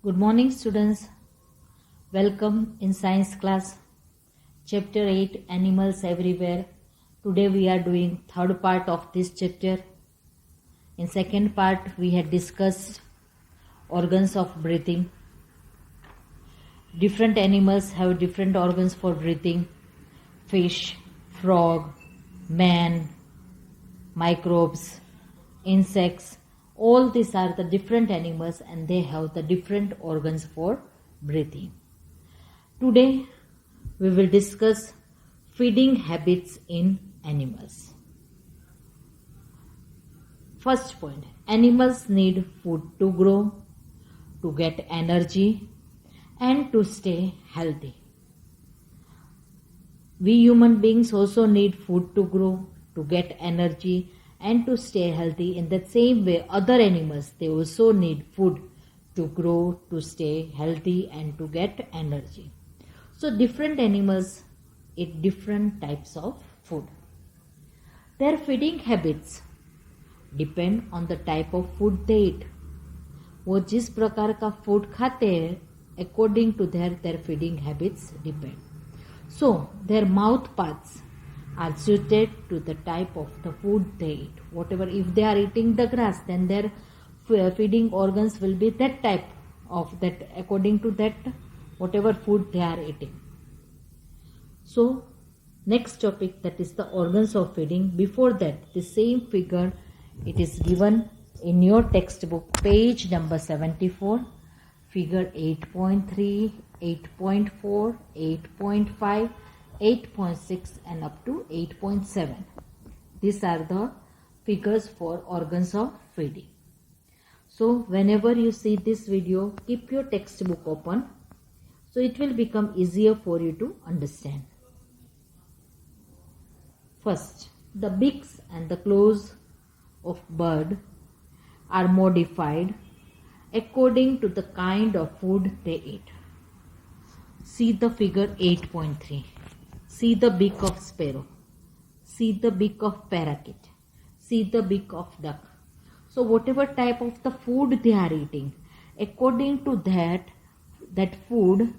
Good morning, students. Welcome in science class. Chapter 8 Animals Everywhere. Today we are doing third part of this chapter. In second part we had discussed organs of breathing. Different animals have different organs for breathing. Fish, frog, man, microbes, insects. All these are the different animals and they have the different organs for breathing. Today we will discuss feeding habits in animals. First point, animals need food to grow, to get energy and to stay healthy. We human beings also need food to grow, to get energy and to stay healthy. In that same way, other animals, they also need food to grow, to stay healthy and to get energy. So different animals eat different types of food. Their feeding habits depend on the type of food they eat. वो जिस प्रकार का food खाते हैं, according to their feeding habits depend. So their mouth parts are suited to the type of the food they eat. Whatever, if they are eating the grass, then their feeding organs will be that type of that, according to that whatever food they are eating. So next topic, that is the organs of feeding. Before that, the same figure, it is given in your textbook, page number 74, figure 8.3, 8.4, 8.5, 8.6 and up to 8.7. These are the figures for organs of feeding. So whenever you see this video, keep your textbook open, so it will become easier for you to understand. First, the beaks and the claws of bird are modified according to the kind of food they eat. See the figure 8.3. See the beak of sparrow. See the beak of parakeet. See the beak of duck. So whatever type of the food they are eating, according to that food,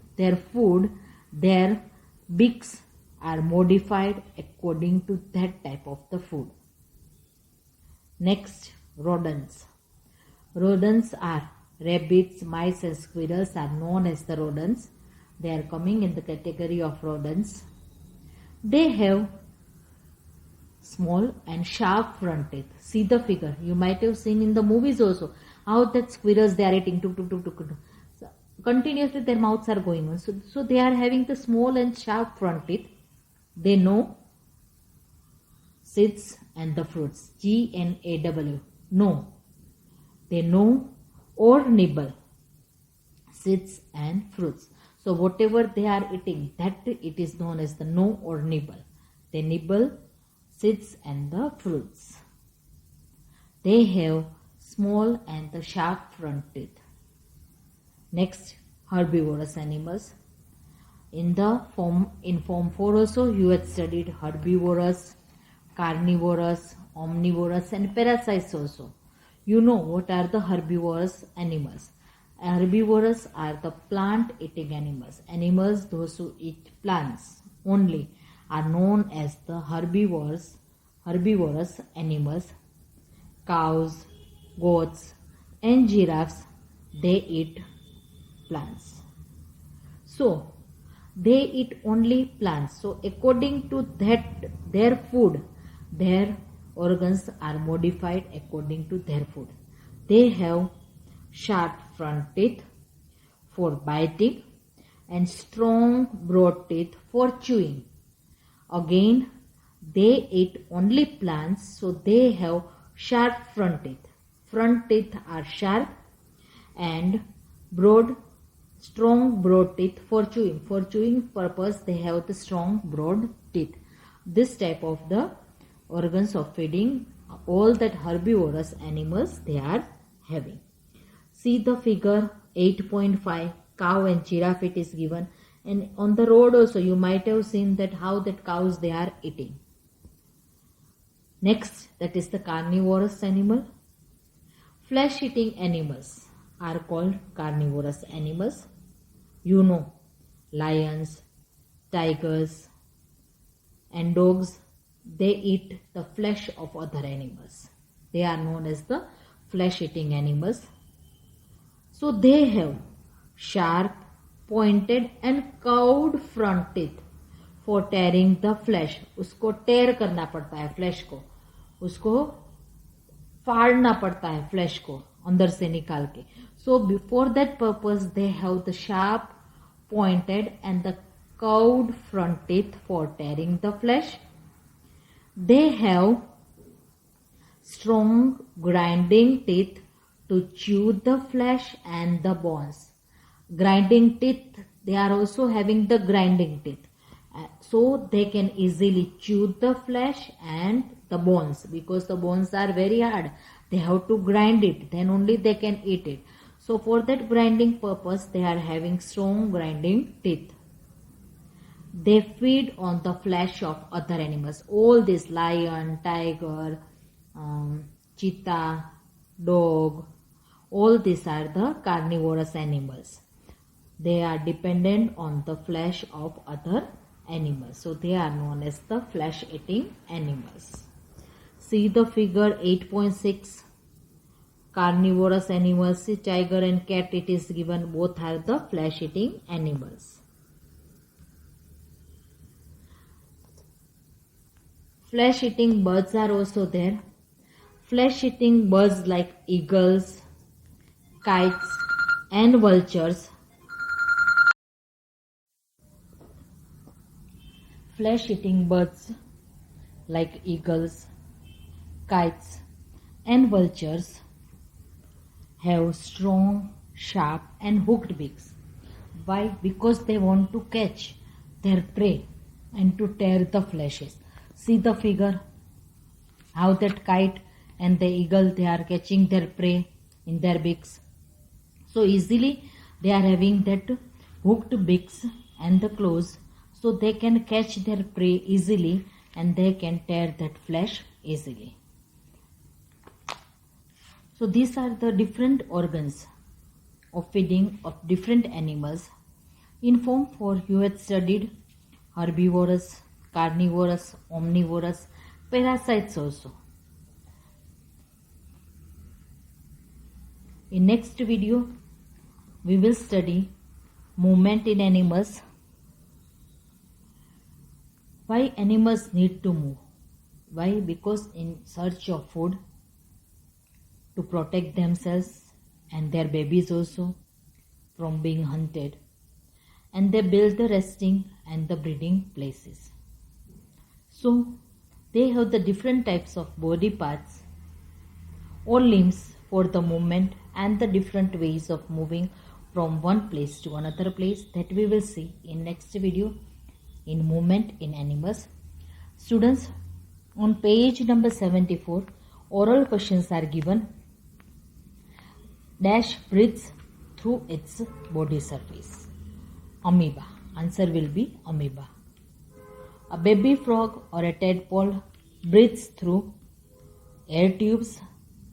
their beaks are modified according to that type of the food. Next, rodents. Rodents are rabbits, mice and squirrels are known as the rodents. They are coming in the category of rodents. They have small and sharp front teeth. See the figure. You might have seen in the movies also how that squirrels, they are eating tuk tuk tuk tuk tuk. So continuously their mouths are going on. So they are having the small and sharp front teeth. They know seeds and the fruits. G-N-A-W. Know. They know or nibble seeds and fruits. So whatever they are eating, that it is known as the know or nibble. They nibble seeds and the fruits. They have small and the sharp front teeth. Next, herbivorous animals. In form 4 also you had studied herbivorous, carnivorous, omnivorous and parasites also. You know what are the herbivorous animals. Herbivorous are the plant eating animals. Animals, those who eat plants only, are known as the herbivorous animals. Cows, goats and giraffes, they eat plants. So they eat only plants. So according to that, their food, their organs are modified according to their food. They have sharp front teeth for biting and strong broad teeth for chewing. Again, they eat only plants, so they have sharp front teeth. Front teeth are sharp and strong broad teeth for chewing. For chewing purpose, they have the strong broad teeth. This type of the organs of feeding, all that herbivorous animals they are having. See the figure 8.5, cow and giraffe it is given, and on the road also you might have seen that how that cows they are eating. Next, that is the carnivorous animal. Flesh eating animals are called carnivorous animals. You know, lions, tigers, and dogs, they eat the flesh of other animals. They are known as the flesh-eating animals. So they have sharp, pointed and curved front teeth for tearing the flesh. उसको tear करना पड़ता है flesh को, उसको फाड़ना पड़ता है flesh को अंदर से निकाल के. So before that purpose they have the sharp, pointed and the curved front teeth for tearing the flesh. They have strong grinding teeth to chew the flesh and the bones. Grinding teeth, they are also having the grinding teeth. So they can easily chew the flesh and the bones, because the bones are very hard. They have to grind it, then only they can eat it. So for that grinding purpose, they are having strong grinding teeth. They feed on the flesh of other animals. All this lion, tiger, cheetah, dog, all these are the carnivorous animals. They are dependent on the flesh of other animals. So they are known as the flesh-eating animals. See the figure 8.6. Carnivorous animals, see tiger and cat, it is given, both are the flesh-eating animals. Flesh-eating birds are also there. Flesh-eating birds like eagles, kites and vultures. Flesh-eating birds like eagles, kites and vultures have strong, sharp and hooked beaks. Why? Because they want to catch their prey and to tear the fleshes. See the figure, how that kite and the eagle, they are catching their prey in their beaks. So easily they are having that hooked beaks and the claws, so they can catch their prey easily and they can tear that flesh easily. So these are the different organs of feeding of different animals. In Form 4 you had studied herbivorous, carnivorous, omnivorous, parasites also. In next video we will study movement in animals. Why animals need to move? Why? Because in search of food, to protect themselves and their babies also from being hunted, and they build the resting and the breeding places. So they have the different types of body parts or limbs for the movement and the different ways of moving from one place to another place, that we will see in next video in movement in animals. Students, on page number 74 oral questions are given. Dash breathes through its body surface. Amoeba. Answer will be amoeba. A baby frog or a tadpole breathes through air tubes,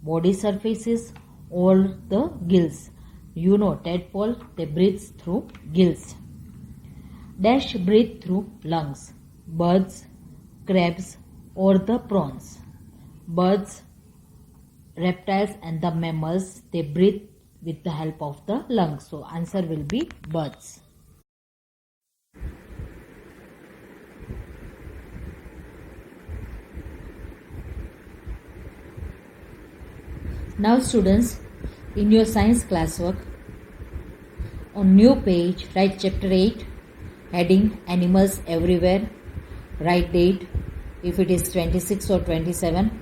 body surfaces or the gills. You know, tadpole, they breathe through gills. Dash breathe through lungs. Birds, crabs or the prawns. Birds, reptiles and the mammals, they breathe with the help of the lungs. So answer will be birds. Now students, in your science classwork, on new page write chapter 8, heading animals everywhere. Write date, if it is 26 or 27.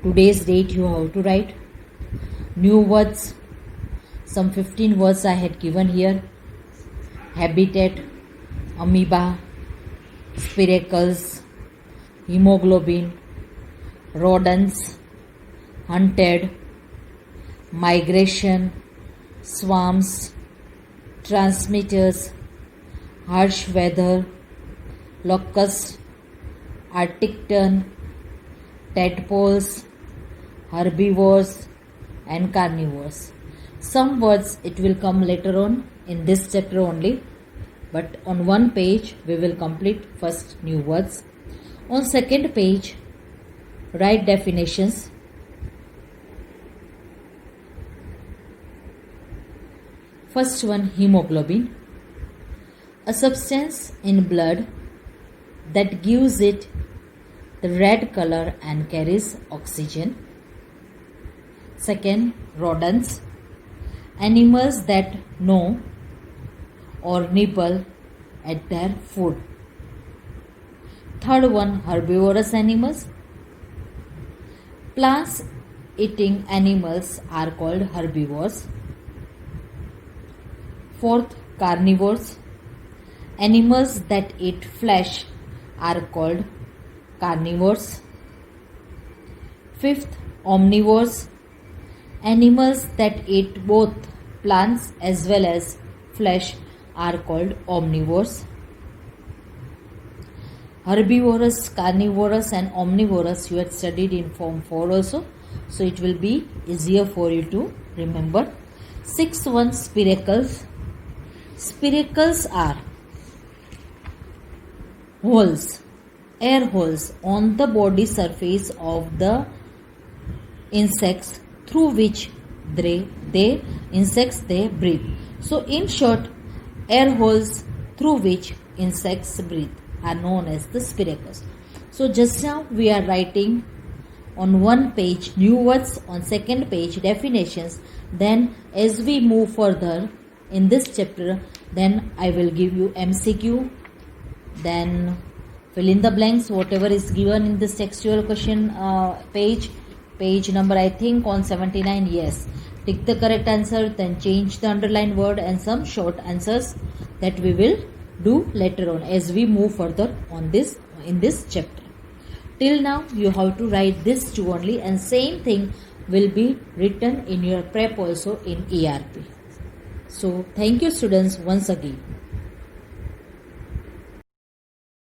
Today's date you have to write. New words, some 15 words I had given here. Habitat, amoeba, spiracles, hemoglobin, rodents, hunted, migration, swarms, transmitters, harsh weather, locust, Arctic tern, tadpoles, herbivores and carnivores. Some words it will come later on in this chapter only, but on one page we will complete first new words. On second page, write definitions. First one, hemoglobin, a substance in blood that gives it the red color and carries oxygen. Second, rodents, animals that gnaw or nibble at their food. Third one, herbivorous animals. Plants eating animals are called herbivores. Fourth, carnivores. Animals that eat flesh are called carnivores. Fifth, omnivores. Animals that eat both plants as well as flesh are called omnivores. Herbivorous, carnivorous and omnivorous you had studied in form 4 also, so it will be easier for you to remember. Sixth one, spiracles. Spiracles are holes, air holes on the body surface of the insects through which insects breathe. So in short, air holes through which insects breathe are known as the spiracles. So just now we are writing on one page new words, on second page definitions. Then as we move further in this chapter, then I will give you MCQ, then fill in the blanks whatever is given in this textual question page number I think on 79. Yes, tick the correct answer, then change the underlined word and some short answers that we will do later on as we move further on this in this chapter. Till now you have to write this two only, and same thing will be written in your prep also in ERP. So thank you students once again.